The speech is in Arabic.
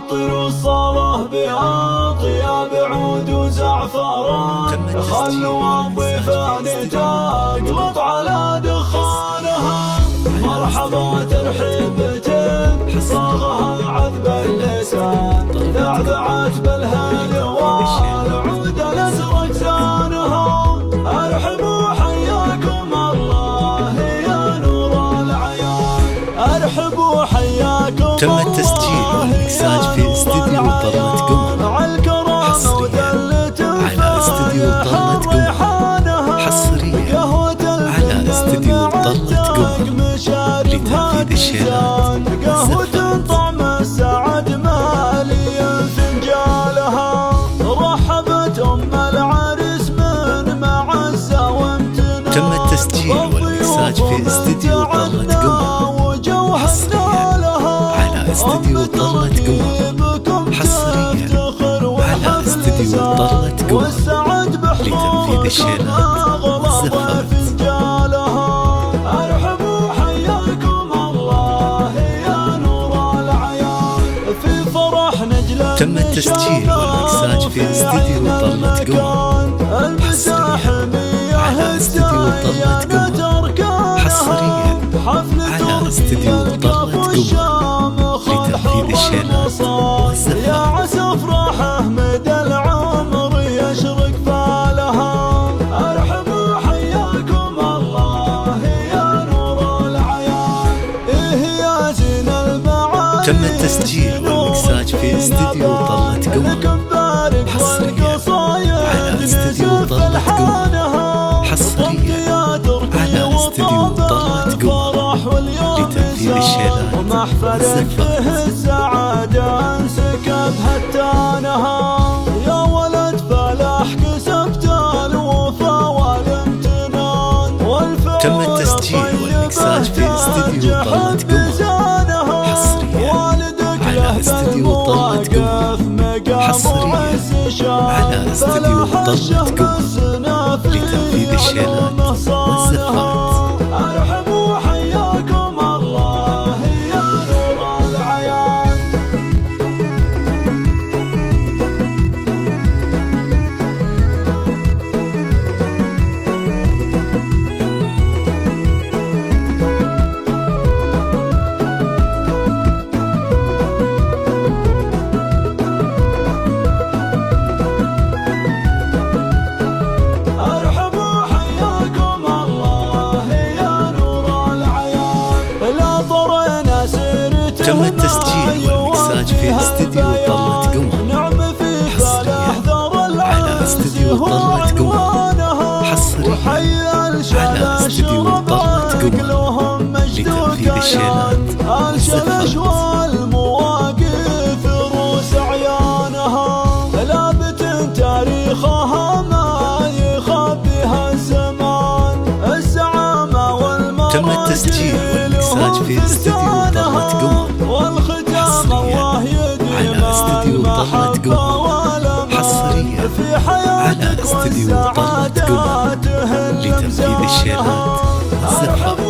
عطر الصلاة بها طياب عود وزعفران، خلوا الضيفان تقلط على دخانها. مرحبا ترحيبة صاغها عذب اللسان، ذعذعت بالهل والعود الازرق زانها. ارحبوا حياكم الله يا نور العيان، ارحبوا حياكم. تم التسجيل والمكساج في استديو طلة قمر حصريا على استديو طلة قمر، حصريا على استديو طلة قمر لتنفيذ الشيلات والزفات. طعم السعد مالي فنجالها، رحبت العريس من معزة وامتنان. تم التسجيل والمكساج في استديو طلة قمر حصريا على استديو طلة قمر، حصريا على استديو طلة قمر لتنفيذ الشيلات والزفات. ارحبوا حياكم الله يا نور العيان، في فرح نجلة. تم التسجيل والمكساج في استديو طلة قمر حصريا على استديو طلة قمر، حصريا على استديو طلة قمر لتنفيذ الشيلات والزفات. يا عسى افراحه مدى العمر يشرق فالها. ارحبوا حياكم الله يا نور العيان، يا زين المعاني. تم التسجيل والمكساج في استديو طلة قمر حصريا على استديو طلة قمر، حصريا على استديو طلة قمر لتنفيذ الشيلات والزفات. السعادة انسكب هتانها، يا ولد فلاح كسبت الوفا والامتنان. تم التسجيل والمكساج في استديو طلة قمر حصريا على استديو طلة قمر، حصريا على استديو طلة قمر لتنفيذ الشيلات والزفات. ارحبوا حياكم الله يا نور العيان. ارحبوا حياكم الله يا نور العيان، لا طرنا سيرت. تم التسجيل والمكساج في استديو طلة قمر حصريا على استديو طلة قمر، حصريا على استديو طلة قمر لتنفيذ الشيلات والزفات. والمواقف روس عيانها، لابت تاريخها ما يخبيها الزمان. الزعامة والمرض تم التسجيل والمكساج في استديو طلة قمر حصريا على استديو طلة قمر، حصريا على استديو طلة قمر لتنفيذ الشيلات والزفات.